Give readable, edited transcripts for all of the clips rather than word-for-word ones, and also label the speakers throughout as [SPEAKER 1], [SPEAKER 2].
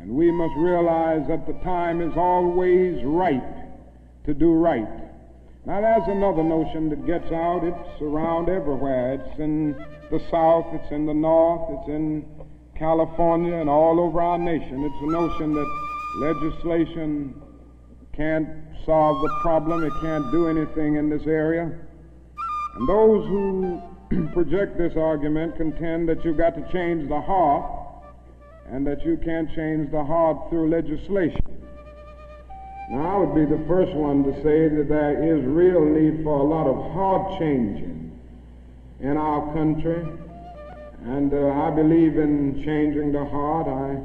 [SPEAKER 1] And we must realize that the time is always right to do right. Now, there's another notion that gets out. It's around everywhere. It's in the South, it's in the North, it's in California, and all over our nation. It's a notion that legislation can't solve the problem. It can't do anything in this area. And those who project this argument contend that you've got to change the heart, and that you can't change the heart through legislation. Now, I would be the first one to say that there is real need for a lot of heart changing in our country, and I believe in changing the heart. I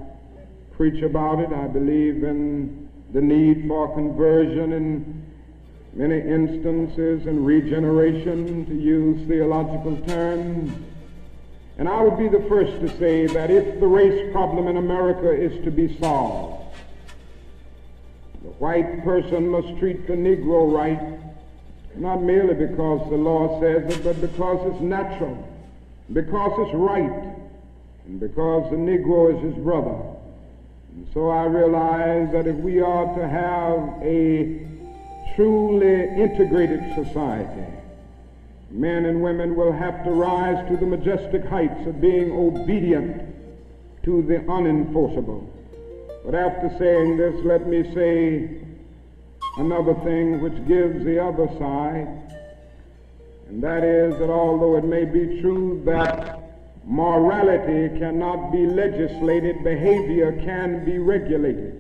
[SPEAKER 1] preach about it. I believe in the need for conversion in many instances and regeneration, to use theological terms. And I would be the first to say that if the race problem in America is to be solved, the white person must treat the Negro right, not merely because the law says it, but because it's natural, because it's right, and because the Negro is his brother. And so I realize that if we are to have a truly integrated society, men and women will have to rise to the majestic heights of being obedient to the unenforceable. But after saying this, let me say another thing which gives the other side, and that is that although it may be true that morality cannot be legislated, behavior can be regulated.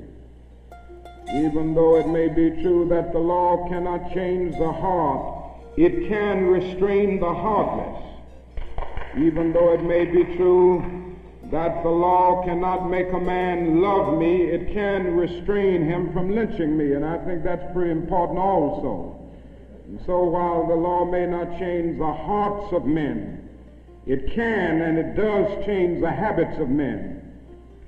[SPEAKER 1] Even though it may be true that the law cannot change the heart, it can restrain the heartless. Even though it may be true that the law cannot make a man love me, it can restrain him from lynching me, and I think that's pretty important also. And so while the law may not change the hearts of men, it can and it does change the habits of men.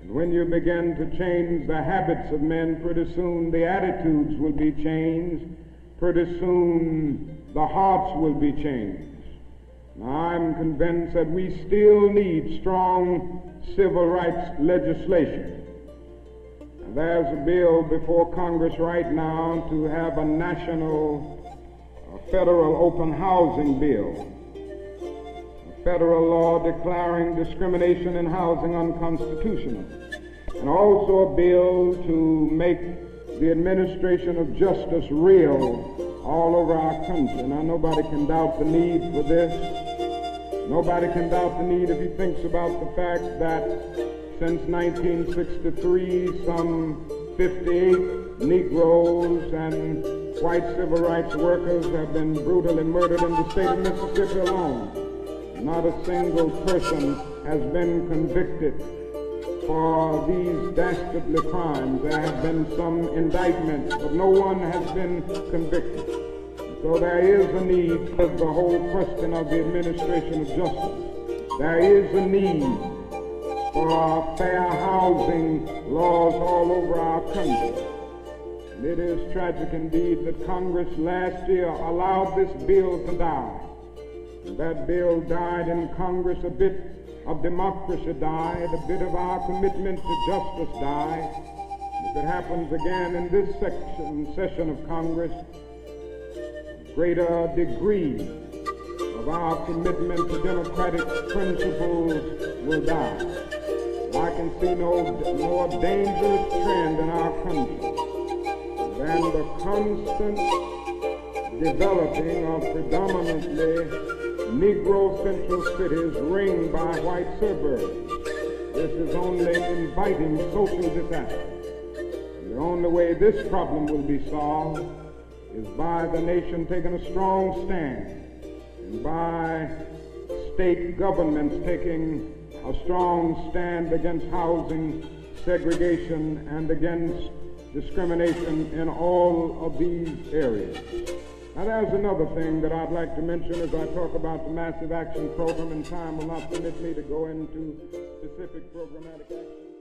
[SPEAKER 1] And when you begin to change the habits of men, pretty soon the attitudes will be changed. Pretty soon the hearts will be changed. Now, I'm convinced that we still need strong civil rights legislation. And there's a bill before Congress right now to have a national federal open housing bill. Federal law declaring discrimination in housing unconstitutional, and also a bill to make the administration of justice real all over our country. Now, nobody can doubt the need for this. Nobody can doubt the need if he thinks about the fact that since 1963, some 58 Negroes and white civil rights workers have been brutally murdered in the state of Mississippi alone. Not a single person has been convicted for these dastardly crimes. There have been some indictments, but no one has been convicted. So there is a need for the whole question of the administration of justice. There is a need for fair housing laws all over our country. And it is tragic indeed that Congress last year allowed this bill to die. That bill died in Congress. A bit of democracy died. A bit of our commitment to justice died. If it happens again in this session of Congress, a greater degree of our commitment to democratic principles will die. I can see no more dangerous trend in our country than the constant developing of predominantly Negro central cities ringed by white suburbs. This is only inviting social disaster. And the only way this problem will be solved is by the nation taking a strong stand, and by state governments taking a strong stand against housing segregation and against discrimination in all of these areas. Now, there's another thing that I'd like to mention as I talk about the Massive Action Program, and time will not permit me to go into specific programmatic action.